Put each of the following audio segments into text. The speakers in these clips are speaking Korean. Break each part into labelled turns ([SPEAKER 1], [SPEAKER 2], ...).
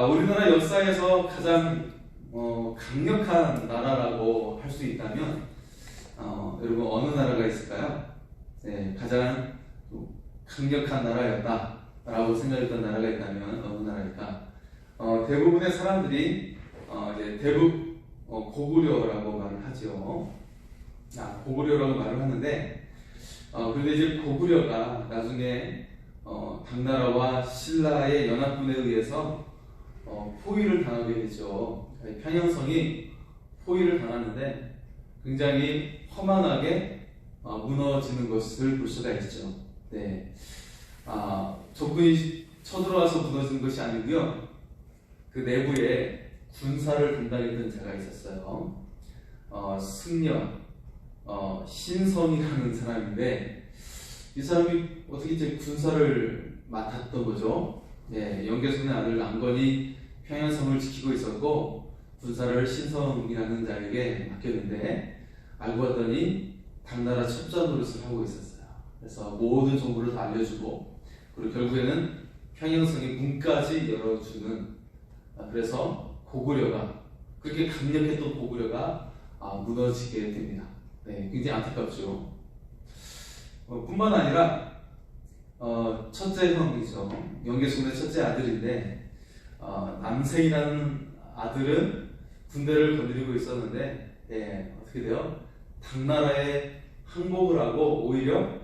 [SPEAKER 1] 우리나라 역사에서 가장 강력한 나라라고 할 수 있다면 여러분 어느 나라가 있을까요? 네, 가장 강력한 나라였다라고 생각했던 나라가 있다면 어느 나라일까? 대부분의 사람들이 이제 대북 고구려라고 말을 하죠. 고구려라고 말을 하는데 그런데 이제 고구려가 나중에 당나라와 신라의 연합군에 의해서 포위를 당하게 되죠. 평양성이 포위를 당하는데 굉장히 험한하게 무너지는 것을 볼 수가 있죠. 네, 적군이 쳐들어와서 무너지는 것이 아니고요. 그 내부에 군사를 담당했던 자가 있었어요. 승려 신성이라는 사람인데 이 사람이 어떻게 이제 군사를 맡았던 거죠. 네, 영계손의 아들 남건이 평양성을 지키고 있었고 군사를 신성이라는 자에게 맡겼는데 알고 봤더니 당나라 첩자 노릇을 하고 있었어요. 그래서 모든 정보를 다 알려주고 그리고 결국에는 평양성의 문까지 열어주는 그래서 고구려가 그렇게 강력했던 고구려가 무너지게 됩니다. 네, 굉장히 안타깝죠. 뿐만 아니라 첫째 형이죠. 영계손의 첫째 아들인데 남생이라는 아들은 군대를 거느리고 있었는데 어떻게 돼요? 당나라에 항복을 하고 오히려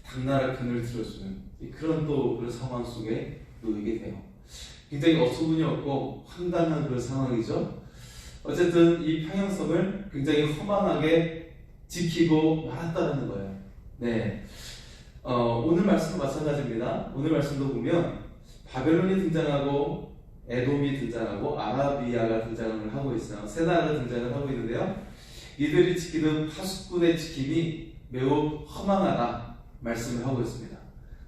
[SPEAKER 1] 당나라 편을 들어주는 그런 상황 속에 놓이게 돼요. 굉장히 어처구니 없고 황당한 그런 상황이죠. 어쨌든 이 평양성을 굉장히 허망하게 지키고 말았다는 거예요. 네, 오늘 말씀도 마찬가지입니다. 오늘 말씀도 보면 바벨론이 등장하고 에돔이 등장하고 아라비아가 등장을 하고 있어요. 세 나라가 등장을 하고 있는데요. 이들이 지키는 파수꾼의 지킴이 매우 허망하다 말씀을 하고 있습니다.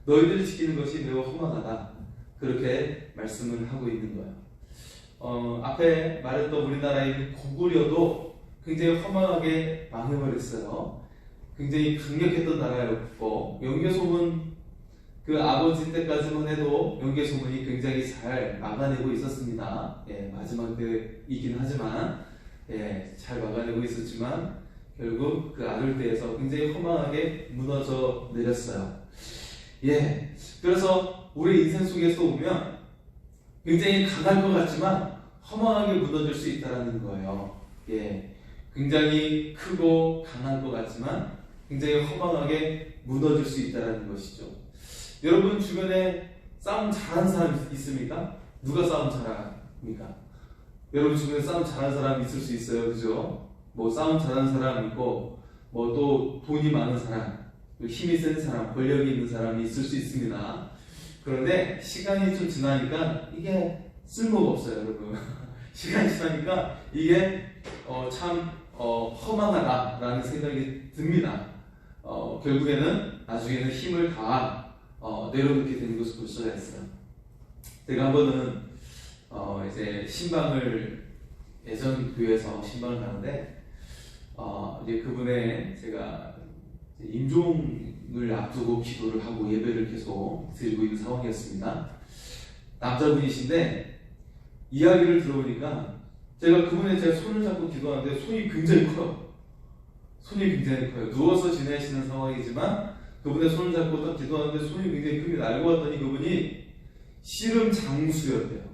[SPEAKER 1] 너희들이 지키는 것이 매우 허망하다 그렇게 말씀을 하고 있는 거예요. 앞에 말했던 우리나라의 고구려도 굉장히 허망하게 망해버렸어요. 굉장히 강력했던 나라였고 영계소문 그 아버지 때까지만 해도 영계소문이 굉장히 잘 막아내고 있었습니다. 마지막 때이긴 하지만 잘 막아내고 있었지만 결국 그 아들 때에서 굉장히 허망하게 무너져 내렸어요. 그래서 우리 인생 속에서 보면 굉장히 강할 것 같지만 허망하게 무너질 수 있다는 거예요. 굉장히 크고 강한 것 같지만 굉장히 허망하게 무너질 수 있다는 것이죠. 여러분 주변에 싸움 잘하는 사람 있습니까? 누가 싸움 잘합니까? 여러분 주변에 싸움 잘하는 사람 있을 수 있어요, 그죠? 뭐 싸움 잘하는 사람 있고, 뭐 또 돈이 많은 사람, 힘이 센 사람, 권력이 있는 사람이 있을 수 있습니다. 그런데 시간이 좀 지나니까 이게 쓸모가 없어요, 여러분. 시간이 지나니까 이게 참 허망하다라는 생각이 듭니다. 결국에는 나중에는 힘을 다 내려놓게 되는 것을 볼 수가 있어요. 제가 한 번은 이제 신방을 예전 교회에서 신방을 가는데 이제 그분의 제가 임종을 앞두고 기도를 하고 예배를 계속 드리고 있는 상황이었습니다. 남자분이신데 이야기를 들어보니까 제가 손을 잡고 기도하는데 손이 굉장히 커요. 손이 굉장히 커요. 누워서 지내시는 상황이지만 그분의 손을 잡고 딱 기도하는데 손이 굉장히 큽니다. 알고 봤더니 그분이 씨름 장수였대요.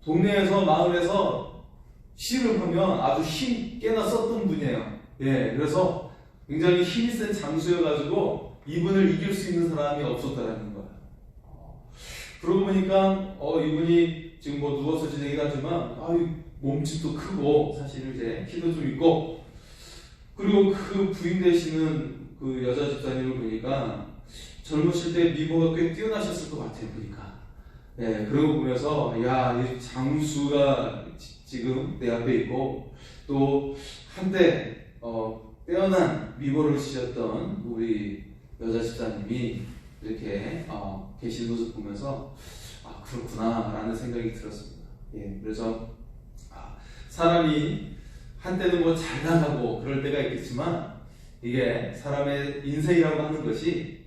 [SPEAKER 1] 동네에서 마을에서 씨름하면 아주 힘 꽤나 썼던 분이에요. 그래서 굉장히 힘이 센 장수여가지고 이분을 이길 수 있는 사람이 없었다라는 거예요. 그러고 보니까 이분이 지금 뭐 누워서 지내긴 하지만 몸집도 크고 사실 이제 키도 좀 있고 그리고 그 부인 되시는 그 여자 집사님을 보니까 젊으실 때 미모가 꽤 뛰어나셨을 것 같아요. 보니까 그러고 보면서 이 장수가 지금 내 앞에 있고 또 한때 빼어난 미모를 지셨던 우리 여자 집사님이 이렇게 계시는 모습 보면서 그렇구나 라는 생각이 들었습니다. 그래서 사람이 한때는 뭐 잘 나가고 그럴 때가 있겠지만 이게 사람의 인생이라고 하는 것이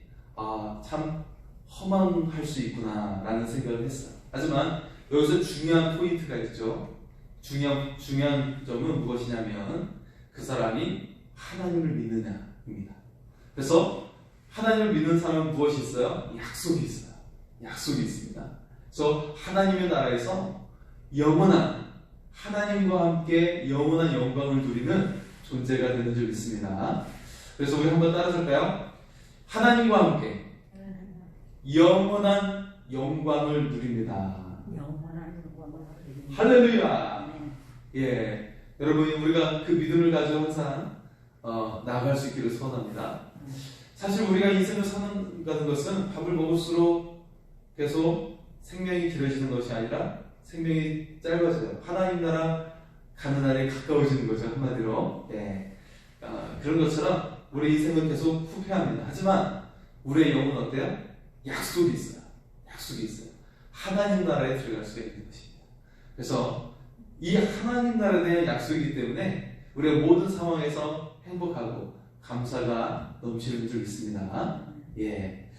[SPEAKER 1] 참 허망할 수 있구나 라는 생각을 했어요. 하지만 여기서 중요한 포인트가 있죠. 중요한 점은 무엇이냐면 그 사람이 하나님을 믿느냐입니다. 그래서 하나님을 믿는 사람은 무엇이 있어요? 약속이 있어요. 약속이 있습니다. 그래서 하나님의 나라에서 영원한 하나님과 함께 영원한 영광을 누리는 존재가 되는 줄 믿습니다. 그래서 우리 한번 따라설까요? 하나님과 함께 영원한 영광을 누립니다.
[SPEAKER 2] 영원한 영광을 누립니다.
[SPEAKER 1] 할렐루야. 예, 여러분 우리가 그 믿음을 가지고 항상 나아갈 수 있기를 소원합니다. 사실 우리가 인생을 사는 것은 밥을 먹을수록 계속 생명이 길어지는 것이 아니라 생명이 짧아져요. 하나님 나라 가는 날에 가까워지는 거죠. 한마디로. 예. 그런 것처럼 우리 인생은 계속 후퇴합니다. 하지만 우리의 영은 어때요? 약속이 있어요. 약속이 있어요. 하나님 나라에 들어갈 수가 있는 것입니다. 그래서 이 하나님 나라에 대한 약속이기 때문에 우리가 모든 상황에서 행복하고 감사가 넘치는 줄 믿습니다. 예.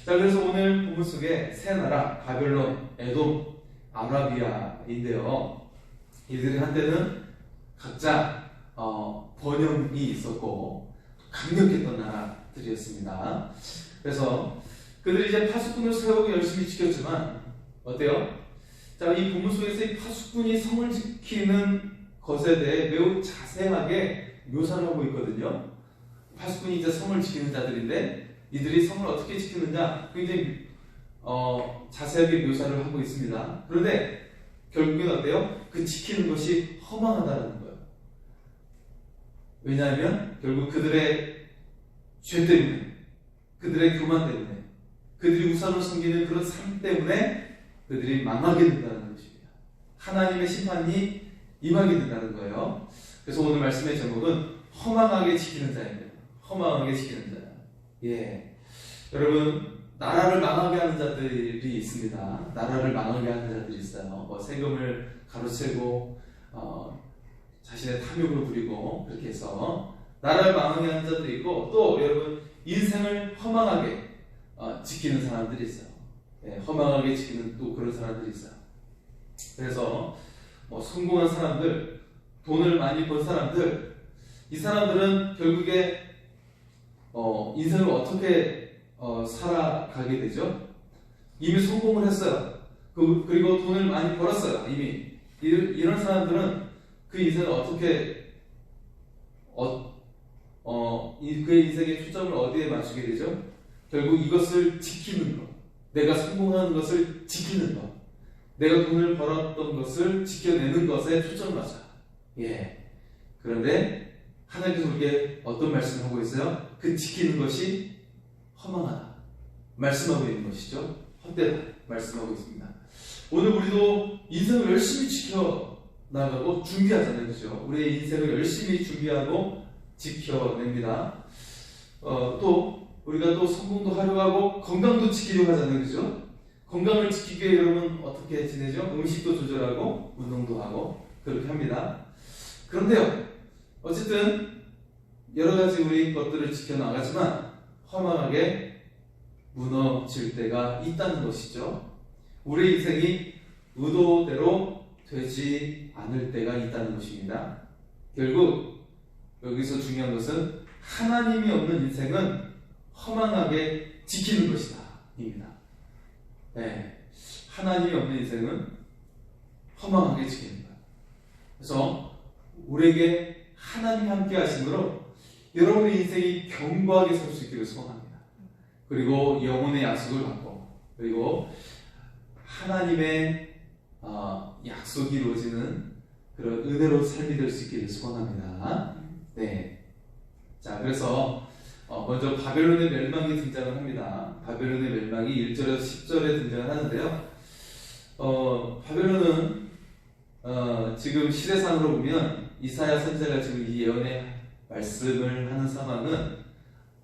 [SPEAKER 1] 자, 그래서 오늘 본문 속에 세 나라 바벨론, 에돔, 아라비아인데요. 이들이 한때는 각자 번영이 있었고 강력했던 나라들이었습니다. 그래서 그들이 이제 파수꾼을 세우고 열심히 지켰지만 어때요? 자, 이 본문 속에서 이 파수꾼이 성을 지키는 것에 대해 매우 자세하게 묘사를 하고 있거든요. 파수꾼이 이제 성을 지키는 자들인데 이들이 성을 어떻게 지키느냐 굉장히 자세하게 묘사를 하고 있습니다. 그런데 결국엔 어때요? 그 지키는 것이 허망하다는 거예요. 왜냐하면 결국 그들의 죄 때문에, 그들의 교만 때문에, 그들이 우상을 섬기는 그런 삶 때문에 그들이 망하게 된다는 것입니다. 하나님의 심판이 임하게 된다는 거예요. 그래서 오늘 말씀의 제목은 허망하게 지키는 자입니다. 허망하게 지키는 자. 예, 여러분 나라를 망하게 하는 자들이 있습니다. 나라를 망하게 하는 자들이 있어요. 세금을 가로채고 자신의 탐욕을 부리고 그렇게 해서 나라를 망하게 하는 자들이 있고 또 여러분 인생을 허망하게 지키는 사람들이 있어요. 예, 허망하게 지키는 또 그런 사람들이 있어요. 그래서 성공한 사람들, 돈을 많이 번 사람들, 이 사람들은 결국에 인생을 어떻게 살아가게 되죠? 이미 성공을 했어요. 그리고 돈을 많이 벌었어요. 이미 이런 사람들은 그 인생을 어떻게 그의 인생의 초점을 어디에 맞추게 되죠? 결국 이것을 지키는 것, 내가 성공하는 것을 지키는 것, 내가 돈을 벌었던 것을 지켜내는 것에 초점을 맞춰요. 예. 그런데 하나님께서 우리에게 어떤 말씀을 하고 있어요? 그 지키는 것이 허망하다 말씀하고 있는 것이죠. 헛되다 말씀하고 있습니다. 오늘 우리도 인생을 열심히 지켜나가고 준비하잖아요. 그죠? 우리의 인생을 열심히 준비하고 지켜냅니다. 또 우리가 또 성공도 하려고 하고 건강도 지키려고 하잖아요. 그죠? 건강을 지키기 위해 여러분 어떻게 지내죠? 음식도 조절하고 운동도 하고 그렇게 합니다. 그런데요, 어쨌든 여러 가지 우리 것들을 지켜나가지만 허망하게 무너질 때가 있다는 것이죠. 우리 인생이 의도대로 되지 않을 때가 있다는 것입니다. 결국 여기서 중요한 것은 하나님이 없는 인생은 허망하게 지키는 것이다 입니다. 네, 하나님이 없는 인생은 허망하게 지키는 거예요. 그래서 우리에게 하나님이 함께 하심으로 여러분의 인생이 견고하게 설 수 있기를 소원합니다. 그리고 영혼의 약속을 받고 그리고 하나님의 약속이 이루어지는 그런 은혜로운 삶이 될 수 있기를 소원합니다. 네. 자, 그래서 먼저 바벨론의 멸망이 등장을 합니다. 바벨론의 멸망이 1절에서 10절에 등장을 하는데요. 바벨론은 지금 시대상으로 보면 이사야 선지자가 지금 이 예언의 말씀을 하는 상황은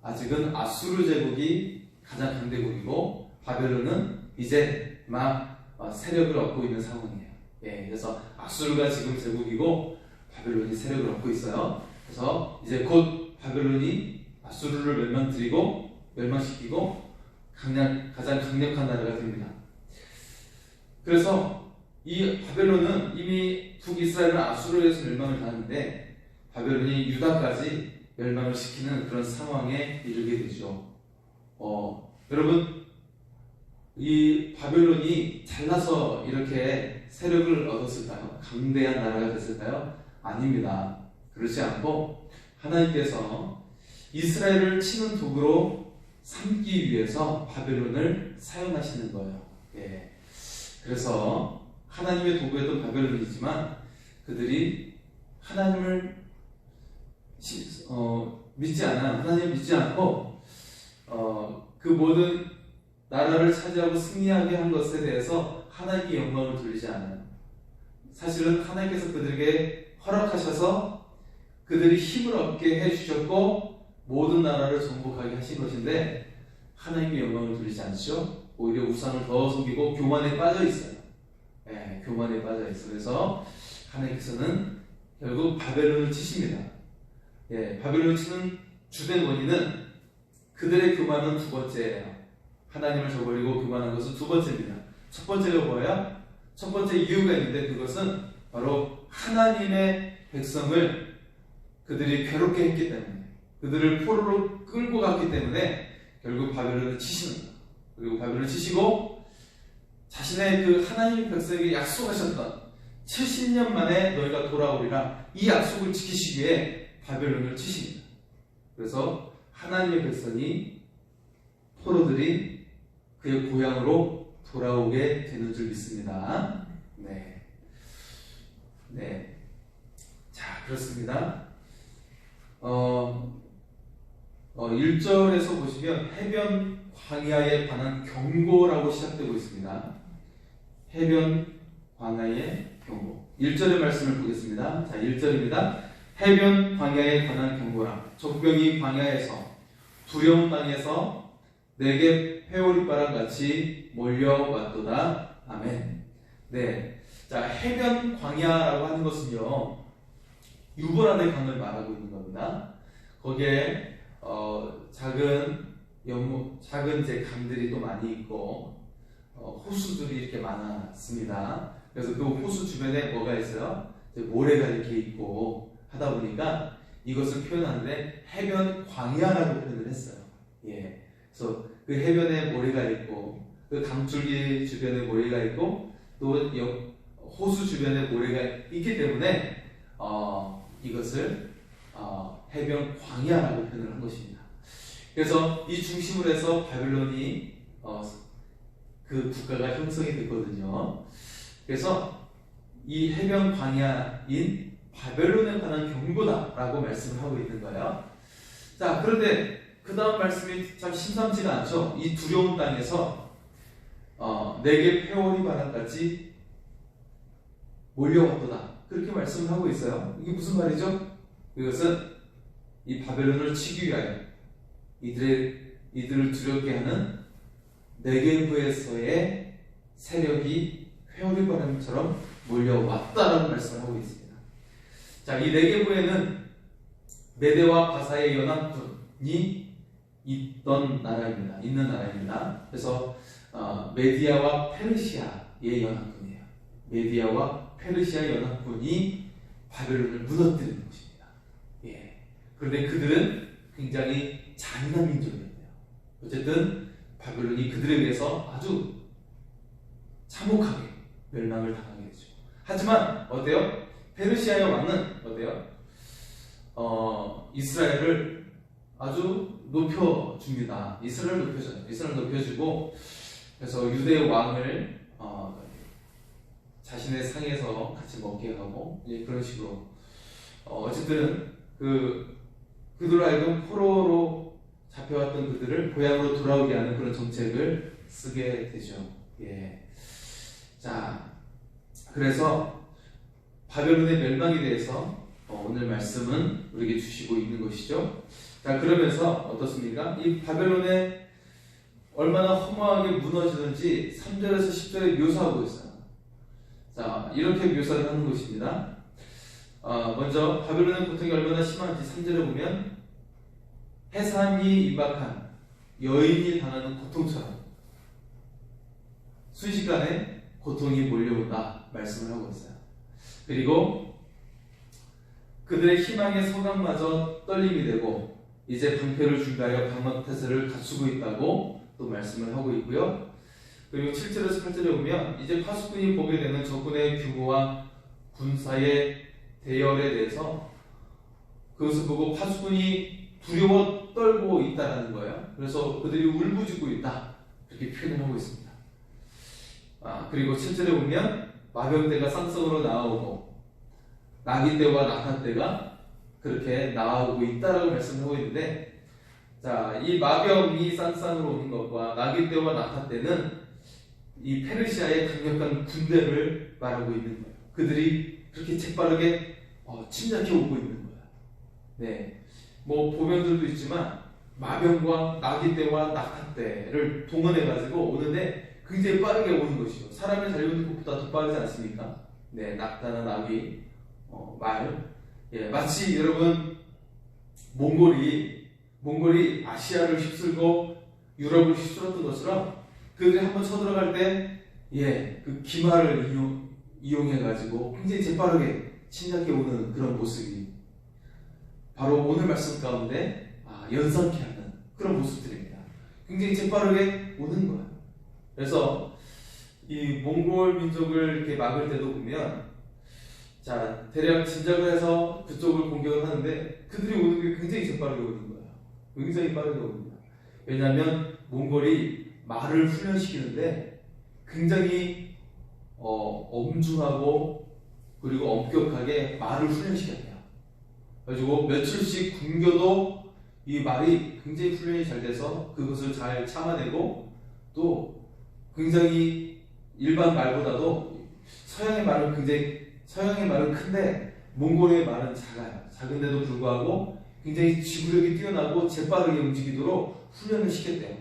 [SPEAKER 1] 아직은 아수르 제국이 가장 강대국이고 바벨론은 이제 막 세력을 얻고 있는 상황이에요. 예, 그래서 아수르가 지금 제국이고 바벨론이 세력을 얻고 있어요. 그래서 이제 곧 바벨론이 아수르를 멸망시키고 가장 강력한 나라가 됩니다. 그래서 이 바벨론은 이미 북이스라엘은 아수르에 의해서 멸망을 당하는데 바벨론이 유다까지 멸망을 시키는 그런 상황에 이르게 되죠. 여러분, 이 바벨론이 잘나서 이렇게 세력을 얻었을까요? 강대한 나라가 됐을까요? 아닙니다. 그렇지 않고 하나님께서 이스라엘을 치는 도구로 삼기 위해서 바벨론을 사용하시는 거예요. 예. 그래서 하나님의 도구였던 바벨론이지만 그들이 하나님을 믿지 않아요. 하나님을 믿지 않고 그 모든 나라를 차지하고 승리하게 한 것에 대해서 하나님께 영광을 돌리지 않아요. 사실은 하나님께서 그들에게 허락하셔서 그들이 힘을 얻게 해주셨고 모든 나라를 정복하게 하신 것인데 하나님께 영광을 돌리지 않죠. 오히려 우상을 더 속이고 교만에 빠져 있어요. 예, 교만에 빠져 있어요. 그래서 하나님께서는 결국 바벨론을 치십니다. 예, 바벨론을 치는 주된 원인은 그들의 교만은 두 번째예요. 하나님을 저버리고 교만한 것은 두 번째입니다. 첫 번째가 뭐예요? 첫 번째 이유가 있는데 그것은 바로 하나님의 백성을 그들이 괴롭게 했기 때문에 그들을 포로로 끌고 갔기 때문에 결국 바벨론을 치시는 거예요. 그리고 바벨론을 치시고 자신의 그 하나님 백성에게 약속하셨던 70년 만에 너희가 돌아오리라 이 약속을 지키시기 위해 바벨론을 치십니다. 그래서 하나님의 백성이 포로들이 그의 고향으로 돌아오게 되는 줄 믿습니다. 네. 네. 자, 그렇습니다. 1절에서 보시면 해변 광야에 관한 경고라고 시작되고 있습니다. 해변 광야의 경고. 1절의 말씀을 보겠습니다. 자, 1절입니다. 해변 광야에 관한 경고라. 적병이 광야에서 두려운 땅에서 내게 회오리바람 같이 몰려왔도다. 아멘. 네. 자, 해변 광야라고 하는 것은요, 유브라데 강을 말하고 있는 겁니다. 거기에 작은 이제 강들이 또 많이 있고 호수들이 이렇게 많았습니다. 그래서 그 호수 주변에 뭐가 있어요? 이제 모래가 이렇게 있고 하다 보니까 이것을 표현하는데 해변 광야라고 표현을 했어요. 예. 그래서 그 해변에 모래가 있고 그 강줄기 주변에 모래가 있고 또 호수 주변에 모래가 있기 때문에 이것을 해변 광야라고 표현을 한 것입니다. 그래서 이 중심으로 해서 바벨론이 그 국가가 형성이 됐거든요. 그래서 이 해변 광야인 바벨론에 관한 경고다라고 말씀을 하고 있는 거예요. 자, 그런데 그 다음 말씀이 참 심상치가 않죠. 이 두려운 땅에서 내게 회오리 바람같이 몰려왔도다. 그렇게 말씀을 하고 있어요. 이게 무슨 말이죠? 이것은 이 바벨론을 치기 위하여 이들을 두렵게 하는 네게브에서의 세력이 회오리 바람처럼 몰려왔다라는 말씀을 하고 있습니다. 자, 이 네게브에는 메대와 바사의 연합군이 있는 나라입니다. 그래서 메디아와 페르시아의 연합군이에요. 메디아와 페르시아 연합군이 바벨론을 무너뜨리는 것입니다. 예. 그런데 그들은 굉장히 잔인한 민족이었네요. 어쨌든 바벨론이 그들에 의해서 아주 참혹하게 멸망을 당하게 되죠. 하지만 어때요? 페르시아의 왕은 어때요? 이스라엘을 아주 높여줍니다. 이스라엘을 높여줘요. 이스라엘을 높여주고 그래서 유대의 왕을 자신의 상에서 같이 먹게 하고 그런 식으로 어쨌든 그들로 하여금 포로로 잡혀왔던 그들을 고향으로 돌아오게 하는 그런 정책을 쓰게 되죠. 예. 자, 그래서 바벨론의 멸망에 대해서 오늘 말씀은 우리에게 주시고 있는 것이죠. 자, 그러면서 어떻습니까? 이 바벨론에 얼마나 허무하게 무너지는지 3절에서 10절에 묘사하고 있어요. 자, 이렇게 묘사를 하는 것입니다. 먼저 바벨론의 고통이 얼마나 심한지 3절에 보면 해산이 임박한 여인이 당하는 고통처럼 순식간에 고통이 몰려온다 말씀을 하고 있어요. 그리고 그들의 희망의 서강마저 떨림이 되고 이제 방패를 준비하여 방망태세를 갖추고 있다고 또 말씀을 하고 있고요. 그리고 7절에서 8절에 보면 이제 파수꾼이 보게 되는 적군의 규모와 군사의 대열에 대해서 그것을 보고 파수꾼이 두려워 떨고 있다는 거예요. 그래서 그들이 울부짖고 있다 이렇게 표현을 하고 있습니다. 그리고 7절에 보면 마병대가 쌍성으로 나오고 나귀떼와 낙타떼가 그렇게 나오고 있다라고 말씀하고 있는데, 자, 이 마병이 쌍쌍으로 오는 것과 나귀떼와 낙타떼는 이 페르시아의 강력한 군대를 말하고 있는 거예요. 그들이 그렇게 재빠르게 침략해 오고 있는 거예요. 네, 뭐 보병들도 있지만 마병과 나귀떼와 낙타떼를 동원해 가지고 오는데 굉장히 빠르게 오는 것이죠. 사람이 달리는 것보다 더 빠르지 않습니까? 네, 낙타나 나귀, 말. 예, 마치 여러분 몽골이 아시아를 휩쓸고 유럽을 휩쓸었던 것처럼 그들이 한번 쳐들어갈 때, 그 기마를 이용해가지고 굉장히 재빠르게 침략해 오는 그런 모습이 바로 오늘 말씀 가운데 연상케 하는 그런 모습들입니다. 굉장히 재빠르게 오는 거예요. 그래서 이 몽골 민족을 이렇게 막을 때도 보면, 자, 대략 진작을 해서 그쪽을 공격을 하는데 그들이 오는 게 굉장히 재빠르게 오는 거예요. 굉장히 빠르게 옵니다. 왜냐하면 몽골이 말을 훈련시키는데 굉장히 엄중하고 그리고 엄격하게 말을 훈련시켜야 돼요. 그래가지고 며칠씩 굶겨도 이 말이 굉장히 훈련이 잘 돼서 그것을 잘 참아내고, 또 굉장히 일반 말보다도 서양의 말은 큰데 몽골의 말은 작아요. 작은데도 불구하고 굉장히 지구력이 뛰어나고 재빠르게 움직이도록 훈련을 시켰대요.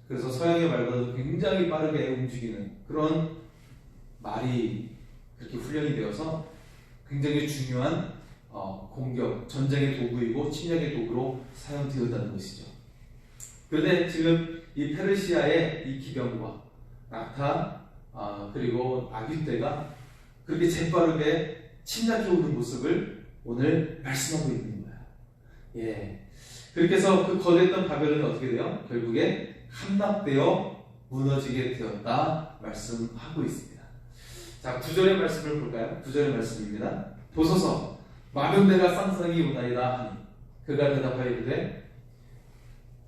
[SPEAKER 1] 그래서 서양의 말보다도 굉장히 빠르게 움직이는 그런 말이 그렇게 훈련이 되어서 굉장히 중요한 공격, 전쟁의 도구이고 침략의 도구로 사용되었다는 것이죠. 그런데 지금 이 페르시아의 이 기병과 낙타, 그리고 나귀떼가 그렇게 재빠르게 침략해 오는 모습을 오늘 말씀하고 있는 거예요. 예. 그렇게 해서 그 거대했던 바벨론이 어떻게 돼요? 결국에 함락되어 무너지게 되었다 말씀하고 있습니다. 자, 9절의 말씀을 볼까요? 9절의 말씀입니다. 보소서, 마병대가 쌍쌍이 오나이다 하니 그가 대답하여 이르되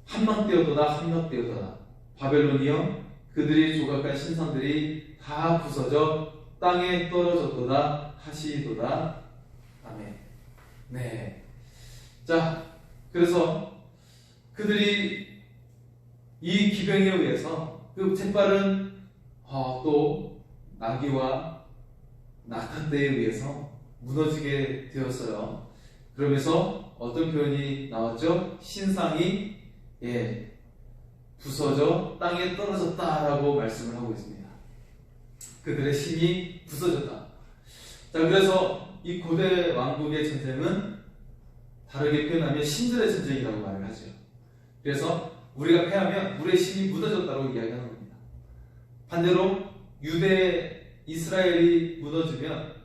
[SPEAKER 1] 함락되었도다 바벨론이여, 그들이 조각한 신상들이 다 부서져 땅에 떨어졌도다 하시도다. 아멘. 네. 자, 그래서 그들이 이 기병에 의해서 그 재빠른 또 나귀와 낙타떼에 의해서 무너지게 되었어요. 그러면서 어떤 표현이 나왔죠? 신상이 부서져 땅에 떨어졌다라고 말씀을 하고 있습니다. 그들의 신이 부서졌다. 자, 그래서 이 고대 왕국의 전쟁은 다르게 표현하면 신들의 전쟁이라고 말을 하죠. 그래서 우리가 패하면 우리의 신이 무너졌다고 이야기하는 겁니다. 반대로 유대 이스라엘이 무너지면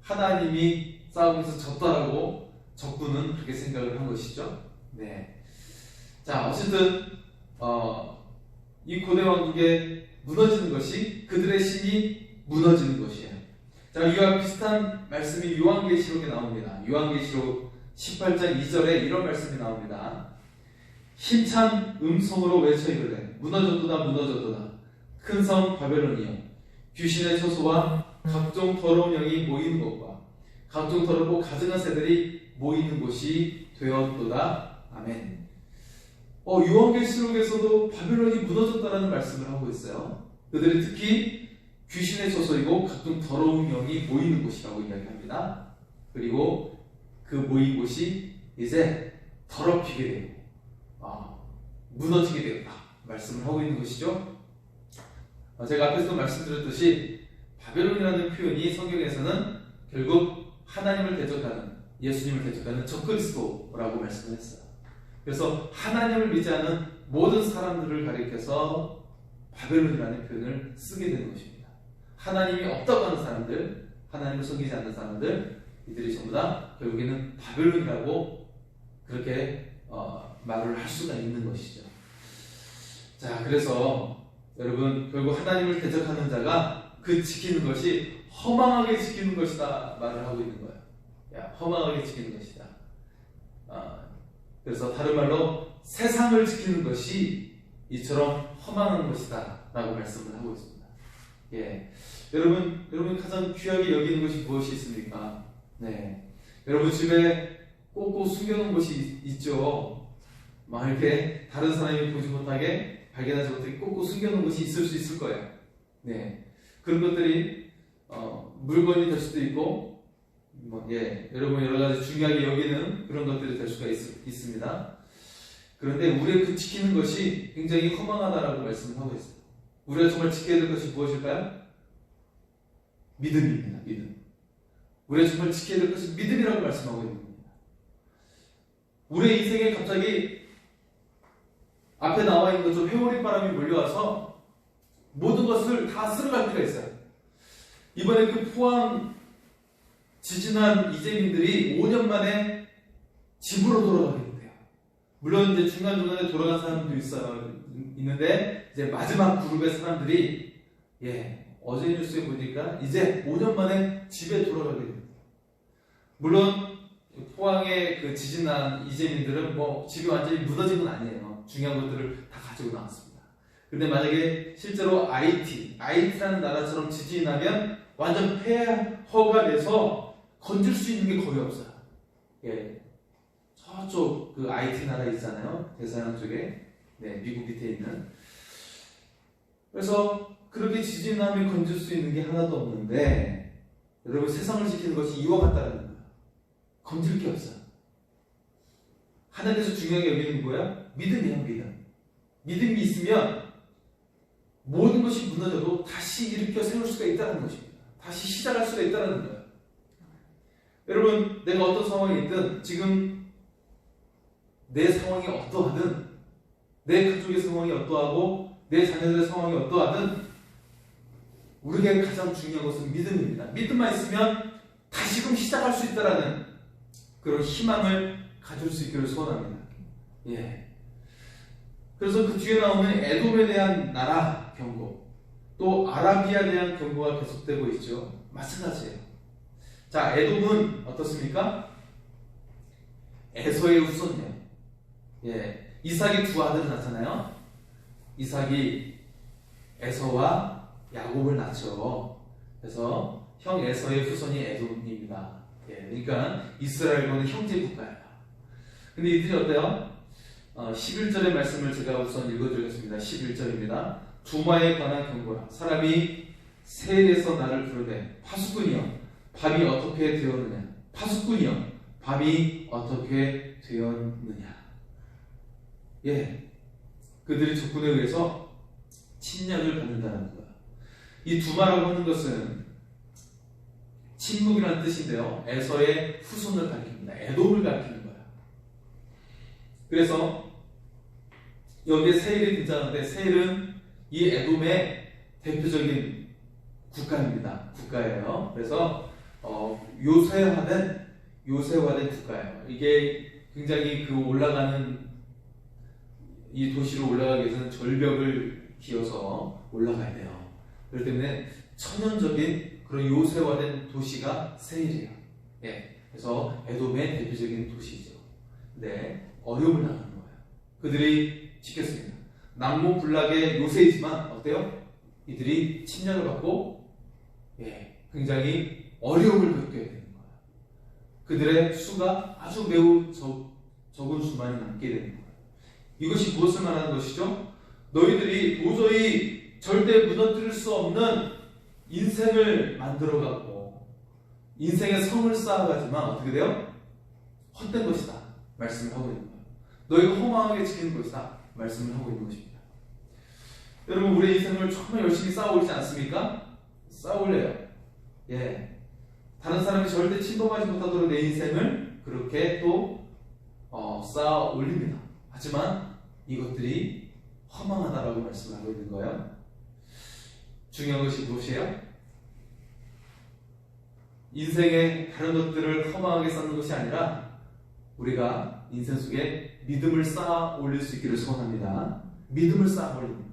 [SPEAKER 1] 하나님이 싸움에서 졌다라고 적군은 그렇게 생각을 한 것이죠. 네. 자, 어쨌든 이 고대 왕국에 무너지는 것이 그들의 신이 무너지는 것이에요. 자, 이와 비슷한 말씀이 요한계시록에 나옵니다. 요한계시록 18장 2절에 이런 말씀이 나옵니다. 힘찬 음성으로 외쳐 이르되 무너졌도다 큰 성 바벨론이여, 귀신의 처소와 각종 더러운 영이 모이는 곳과 각종 더럽고 가증한 새들이 모이는 곳이 되었도다. 아멘. 요한계시록에서도 바벨론이 무너졌다라는 말씀을 하고 있어요. 그들이 특히 귀신의 처소이고 각종 더러운 영이 모이는 곳이라고 이야기합니다. 그리고 그 모인 곳이 이제 더럽히게 되고 무너지게 되었다 말씀을 하고 있는 것이죠. 제가 앞에서도 말씀드렸듯이 바벨론이라는 표현이 성경에서는 결국 하나님을 대적하는, 예수님을 대적하는 적그리스도라고 말씀을 했어요. 그래서 하나님을 믿지 않는 모든 사람들을 가리켜서 바벨론이라는 표현을 쓰게 되는 것입니다. 하나님이 없다고 하는 사람들, 하나님을 섬기지 않는 사람들, 이들이 전부 다 결국에는 바벨론이라고 그렇게 말을 할 수가 있는 것이죠. 자, 그래서 여러분, 결국 하나님을 대적하는 자가 그 지키는 것이 허망하게 지키는 것이다 말을 하고 있는 거예요. 야, 허망하게 지키는 것이다. 그래서 다른 말로 세상을 지키는 것이 이처럼 허망한 것이다 라고 말씀을 하고 있습니다. 예, 여러분 가장 귀하게 여기는 것이 무엇이 있습니까? 네, 여러분 집에 꼭꼭 숨겨놓은 것이 있죠. 막 이렇게 다른 사람이 보지 못하게, 발견하지 못하게 꼭꼭 숨겨놓은 것이 있을 수 있을 거예요. 네, 그런 것들이 물건이 될 수도 있고, 여러분 여러 가지 중요하게 여기는 그런 것들이 될 수가 있습니다. 그런데 우리의 그 지키는 것이 굉장히 허망하다라고 말씀을 하고 있어요. 우리가 정말 지켜야 될 것이 무엇일까요? 믿음입니다. 믿음. 우리가 정말 지켜야 될 것이 믿음이라고 말씀하고 있는 겁니다. 우리의 인생에 갑자기 앞에 나와 있는 것처럼 회오리 바람이 몰려와서 모든 것을 다 쓸어갈 때가 있어요. 이번에 그 포항 지진한 이재민들이 5년 만에 집으로 돌아가게 된대요. 물론 이제 중간중간에 돌아간 사람도 있는데 이제 마지막 그룹의 사람들이 어제 뉴스에 보니까 이제 5년 만에 집에 돌아가게 됩니다. 물론 포항에 그 지진난 이재민들은 뭐 집이 완전히 무너진 건 아니에요. 중요한 것들을 다 가지고 나왔습니다. 근데 만약에 실제로 아이티라는 나라처럼 지진이 나면 완전 폐허가 돼서 건질 수 있는 게 거의 없어요. 저쪽 그 아이티 나라 있잖아요. 대서양 쪽에, 미국 밑에 있는. 그래서 그렇게 지진 나면 건질 수 있는 게 하나도 없는데, 여러분 세상을 지키는 것이 이와 같다는 거예요. 건질 게 없어요. 하나님께서 중요하게 여기는 게 뭐야? 믿음이에요, 믿음. 믿음이 있으면 모든 것이 무너져도 다시 일으켜 세울 수가 있다는 것입니다. 다시 시작할 수가 있다는 거예요. 여러분, 내가 어떤 상황에 있든, 지금 내 상황이 어떠하든, 내 가족의 상황이 어떠하고, 내 자녀들의 상황이 어떠하든, 우리에게 가장 중요한 것은 믿음입니다. 믿음만 있으면 다시금 시작할 수 있다는 그런 희망을 가질 수 있기를 소원합니다. 그래서 그 뒤에 나오는 에돔에 대한 나라 경고, 또 아라비아에 대한 경고가 계속되고 있죠. 마찬가지예요. 자, 에돔은 어떻습니까? 에서의 후손이에요. 이삭이 두 아들을 낳잖아요. 이삭이 에서와 야곱을 낳죠. 그래서 형 에서의 후손이 에돔입니다. 그러니까 이스라엘과는 형제 국가예요. 근데 이들이 어때요? 11절의 말씀을 제가 우선 읽어드리겠습니다. 11절입니다. 두마에 관한 경고라. 사람이 세일에서 나를 부르되 파수꾼이여 밤이 어떻게 되었느냐. 파수꾼이여 밤이 어떻게 되었느냐. 그들이 적군에 의해서 침략을 받는다는 거예요. 이 두마라고 하는 것은 침묵이라는 뜻인데요, 에서의 후손을 가리킵니다. 에돔을 가리키는 거예요. 그래서 여기에 세일이 등장하는데, 세일은 이 에돔의 대표적인 국가예요. 그래서 요새화된 국가예요. 이게 굉장히 그 올라가는 이 도시로 올라가기 위해서는 절벽을 기어서 올라가야 돼요. 그렇기 때문에 천연적인 그런 요새화된 도시가 세일이에요. 그래서 에돔의 대표적인 도시죠. 어려움을 당하는 거예요. 그들이 지켰습니다. 남모불락의 요새이지만 어때요? 이들이 침략을 받고 굉장히 어려움을 겪게 되는 거예요. 그들의 수가 아주 매우 적은 수만이 남게 되는 거예요. 이것이 무엇을 말하는 것이죠? 너희들이 도저히 절대 무너뜨릴 수 없는 인생을 만들어가고 인생의 성을 쌓아가지만 어떻게 돼요? 헛된 것이다 말씀을 하고 있는 거예요. 너희가 허망하게 지키는 것이다 말씀을 하고 있는 것입니다. 여러분, 우리의 인생을 정말 열심히 쌓아오지 않습니까? 쌓아올래요. 다른 사람이 절대 침범하지 못하도록 내 인생을 그렇게 또 쌓아 올립니다. 하지만 이것들이 허망하다라고 말씀하고 있는 거예요. 중요한 것이 무엇이에요? 인생의 다른 것들을 허망하게 쌓는 것이 아니라 우리가 인생 속에 믿음을 쌓아 올릴 수 있기를 소원합니다. 믿음을 쌓아 올리는 것.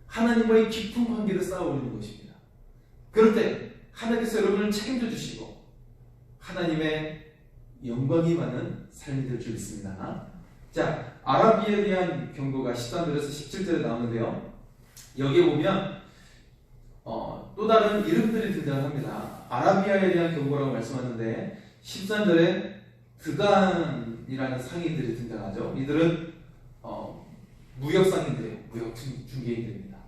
[SPEAKER 1] 하나님과의 깊은 관계를 쌓아 올리는 것입니다. 그럴 때 하나님께서 여러분을 책임져 주시고 하나님의 영광이 많은 삶이 될 줄 믿습니다. 자, 아라비아에 대한 경고가 13절에서 17절에 나오는데요. 여기에 보면 또 다른 이름들이 등장합니다. 아라비아에 대한 경고라고 말씀하는데 13절에 드단이라는 상인들이 등장하죠. 이들은 무역 상인들이에요. 무역 중개인들입니다.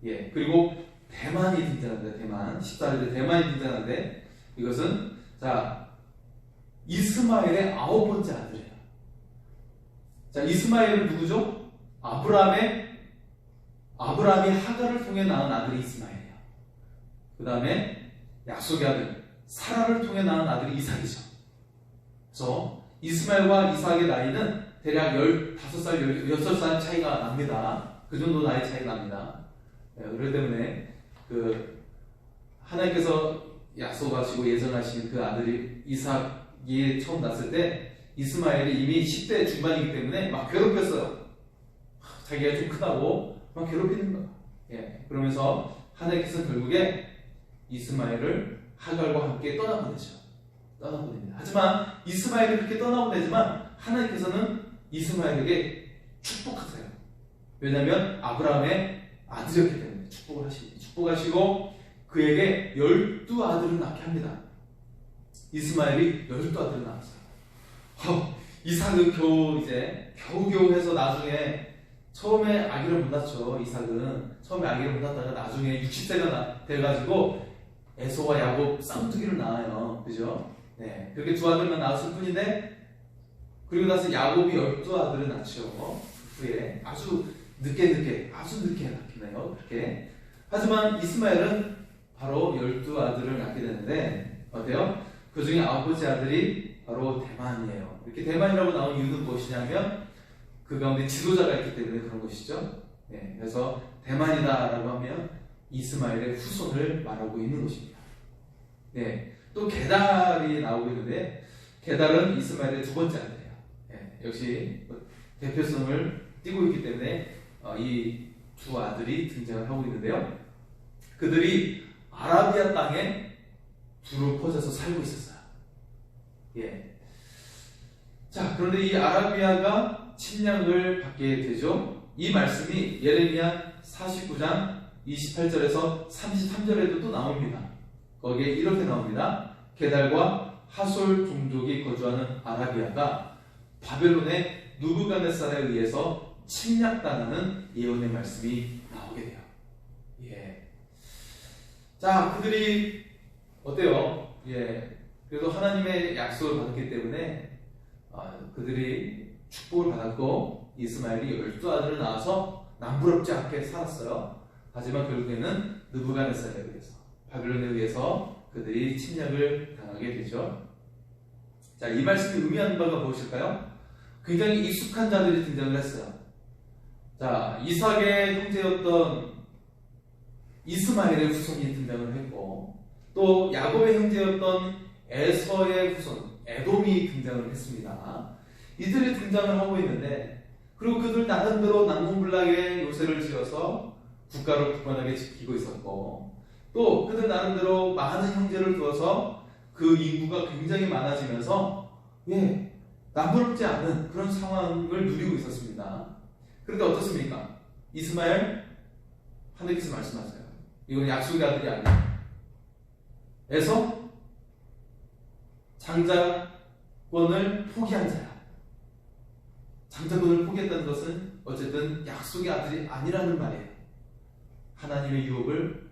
[SPEAKER 1] 예, 그리고 대만이 등장합니다. 대만 14절에 대만이 등장하는데 이것은 자 이스마엘의 9번째 아들이에요. 자, 이스마엘은 누구죠? 아브라함이 하갈을 통해 낳은 아들이 이스마엘이에요. 그 다음에 약속의 아들 사라를 통해 낳은 아들이 이삭이죠. 그래서 이스마엘과 이삭의 나이는 대략 15살, 16살 차이가 납니다. 그 정도 나이 차이가 납니다. 그렇기 때문에 하나님께서 약속하시고 예정하신 그 아들이 이삭이 처음 났을 때 이스마엘이 이미 10대 중반이기 때문에 막 괴롭혔어요. 자기가 좀 크다고 막 괴롭히는 거예요. 예, 그러면서 하나님께서 결국에 이스마엘을 하갈과 함께 떠나보내죠. 떠나보냅니다. 하지만 이스마엘이 그렇게 떠나보내지만 하나님께서는 이스마엘에게 축복하세요. 왜냐하면 아브라함의 아들이었기 때문에 축복하시고 그에게 12아들을 낳게 합니다. 이스마엘이 12아들을 낳았어요. 이삭은 겨우 해서 나중에 처음에 아기를 못 낳죠. 이삭은 처음에 아기를 못 낳다가 나중에 60세가 돼가지고 에서와 야곱 쌍둥이를 낳아요. 그죠? 네, 그렇게 두 아들만 낳았을 뿐인데 그리고 나서 야곱이 12아들을 낳죠. 그 후에 아주 늦게 낳기네요. 그렇게. 하지만 이스마엘은 바로 12아들을 낳게 되는데 어때요? 그 중에 9번째 아들이 바로 대만이에요. 이렇게 대만이라고 나온 이유는 무엇이냐면 그 가운데 지도자가 있기 때문에 그런 것이죠. 네, 그래서 대만이다라고 하면 이스마엘의 후손을 말하고 있는 것입니다. 네, 또 게달이 나오고 있는데 게달은 이스마엘의 두 번째 아들이에요. 네, 역시 대표성을 띠고 있기 때문에 이 두 아들이 등장을 하고 있는데요. 그들이 아라비아 땅에 두루 퍼져서 살고 있었어요. 예. 자, 그런데 이 아라비아가 침략을 받게 되죠. 이 말씀이 예레미야 49장 28절에서 33절에도 또 나옵니다. 거기에 이렇게 나옵니다. 게달과 하솔 종족이 거주하는 아라비아가 바벨론의 누부갓네살에 의해서 침략당하는 예언의 말씀이 나오게 돼요. 예. 자, 그들이 어때요? 예. 그래도 하나님의 약속을 받았기 때문에 그들이 축복을 받았고 이스마엘이 12아들을 낳아서 남부럽지 않게 살았어요. 하지만 결국에는 느부갓네살에 의해서 바벨론에 의해서 그들이 침략을 당하게 되죠. 자, 이 말씀이 의미하는 바가 무엇일까요? 굉장히 익숙한 자들이 등장을 했어요. 자, 이삭의 형제였던 이스마엘의 후손이 등장을 했고 또 야곱의 형제였던 에서의 후손 에돔이 등장을 했습니다. 이들이 등장을 하고 있는데 그리고 그들 나름대로 난공불락의 요새를 지어서 국가를 굳건하게 지키고 있었고 또 그들 나름대로 많은 형제를 두어서 그 인구가 굉장히 많아지면서 남부럽지 않은 그런 상황을 누리고 있었습니다. 그런데 어떻습니까? 이스마엘 하나님께서 말씀하세요. 이건 약속의 아들이 아니에요. 에서 장자권을 포기한 자야. 장자권을 포기했다는 것은 어쨌든 약속의 아들이 아니라는 말이에요. 하나님의 유혹을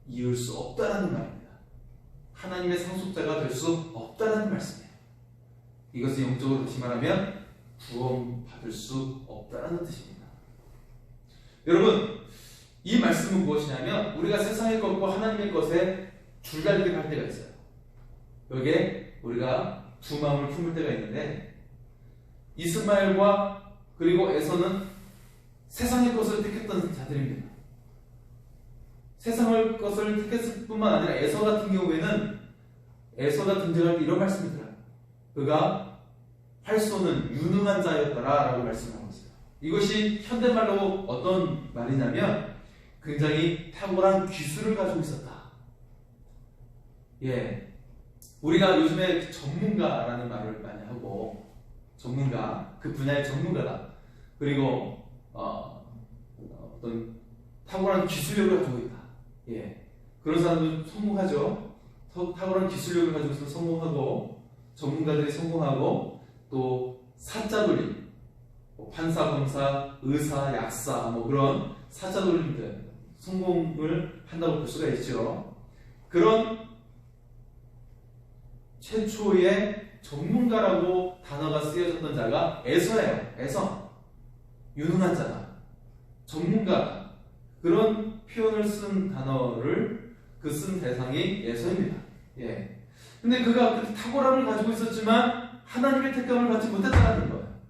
[SPEAKER 1] 이을 수 없다라는 말입니다. 하나님의 상속자가 될 수 없다라는 말씀이에요. 이것을 영적으로 다시 말하면 구원받을 수 없다라는 뜻입니다. 여러분, 이 말씀은 무엇이냐면 우리가 세상의 것과 하나님의 것에 줄다리기 할 때가 있어요. 여기에 우리가 두 마음을 품을 때가 있는데 이스마엘과 그리고 에서는 세상의 것을 택했던 자들입니다. 세상의 것을 택했을 뿐만 아니라 에서 같은 경우에는 에서가 등장할 때 이런 말씀이 들어요. 그가 활쏘는 유능한 자였더라라고 말씀하고 있어요. 이것이 현대말로 어떤 말이냐면 굉장히 탁월한 기술을 가지고 있었다. 예, 우리가 요즘에 전문가라는 말을 많이 하고 전문가, 그 분야의 전문가다. 그리고 어떤 탁월한 기술력을 가지고 있다. 예, 그런 사람들은 성공하죠. 탁월한 기술력을 가지고 있어서 성공하고 전문가들이 성공하고 또 사자돌림, 판사, 검사, 의사, 약사 뭐 그런 사자돌림들 성공을 한다고 볼 수가 있죠. 그런 최초의 전문가라고 단어가 쓰여졌던 자가 에서예요. 에서. 유능한 자다. 전문가. 그런 표현을 쓴 단어를 그 쓴 대상이 에서입니다. 예. 근데 그가 그 탁월함을 가지고 있었지만 하나님의 택감을 받지 못했다는 거예요.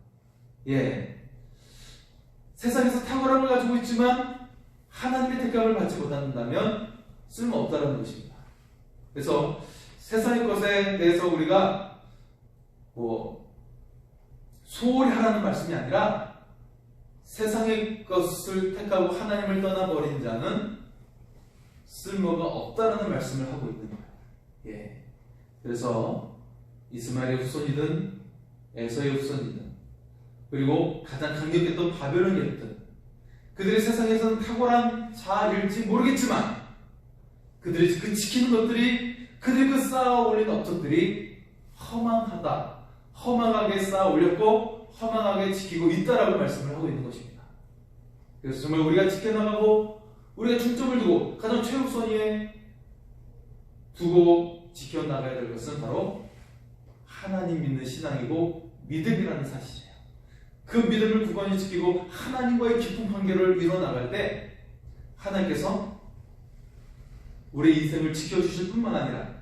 [SPEAKER 1] 예. 세상에서 탁월함을 가지고 있지만 하나님의 택감을 받지 못한다면 쓸모없다는 것입니다. 그래서 세상의 것에 대해서 우리가 소홀히 하라는 말씀이 아니라 세상의 것을 택하고 하나님을 떠나버린 자는 쓸모가 없다라는 말씀을 하고 있는 거예요. 예. 그래서 이스마엘의 후손이든 에서의 후손이든 그리고 가장 강력했던 바벨론이었든 그들이 세상에서는 탁월한 자일지 모르겠지만 그들이 그 지키는 것들이 그들이 그 쌓아 올린 업적들이 허망하다. 허망하게 쌓아 올렸고 허망하게 지키고 있다라고 말씀을 하고 있는 것입니다. 그래서 정말 우리가 지켜나가고 우리가 중점을 두고 가장 최우선위에 두고 지켜나가야 될 것은 바로 하나님 믿는 신앙이고 믿음이라는 사실이에요. 그 믿음을 굳건히 지키고 하나님과의 깊은 관계를 이뤄나갈 때 하나님께서 우리의 인생을 지켜주실 뿐만 아니라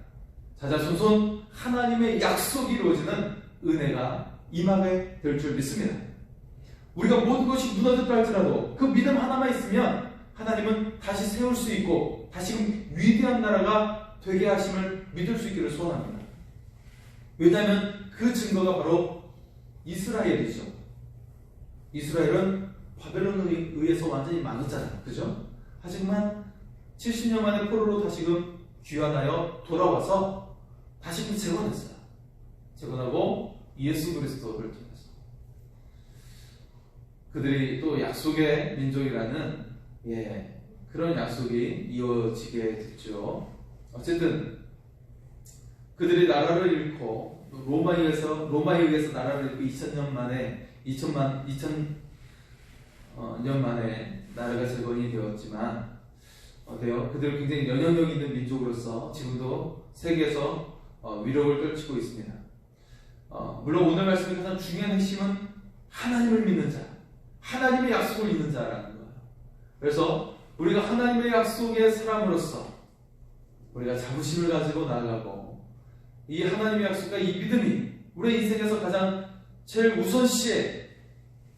[SPEAKER 1] 자자손손 하나님의 약속이 이루어지는 은혜가 임하게 될 줄 믿습니다. 우리가 모든 것이 무너졌다 할지라도 그 믿음 하나만 있으면 하나님은 다시 세울 수 있고 다시금 위대한 나라가 되게 하심을 믿을 수 있기를 소원합니다. 왜냐하면 그 증거가 바로 이스라엘이죠. 이스라엘은 바벨론에 의해서 완전히 망했잖아요. 그죠? 하지만 70년 만에 포로로 다시금 귀환하여 돌아와서 다시금 재건했어요. 재건하고 예수 그리스도를 통해서 그들이 또 약속의 민족이라는 그런 약속이 이어지게 됐죠. 어쨌든 그들이 나라를 잃고 로마에 의해서 나라를 잃고 2000년 만에 나라가 재건이 되었지만 어때요? 그들은 굉장히 영향력 있는 민족으로서 지금도 세계에서 위력을 떨치고 있습니다. 물론 오늘 말씀의 가장 중요한 핵심은 하나님을 믿는 자, 하나님의 약속을 믿는 자라는 거예요. 그래서 우리가 하나님의 약속의 사람으로서 우리가 자부심을 가지고 나아가고 이 하나님의 약속과 이 믿음이 우리의 인생에서 가장 제일 우선시에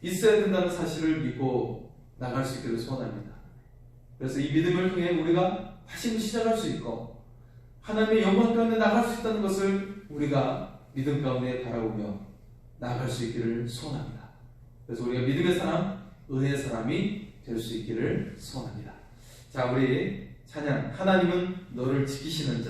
[SPEAKER 1] 있어야 된다는 사실을 믿고 나갈 수 있기를 소원합니다. 그래서 이 믿음을 통해 우리가 다시 시작할 수 있고 하나님의 영광 가운데 나갈 수 있다는 것을 우리가 믿음 가운데 바라보며 나아갈 수 있기를 소원합니다. 그래서 우리가 믿음의 사람, 은혜의 사람이 될 수 있기를 소원합니다. 자, 우리 찬양 하나님은 너를 지키시는 자.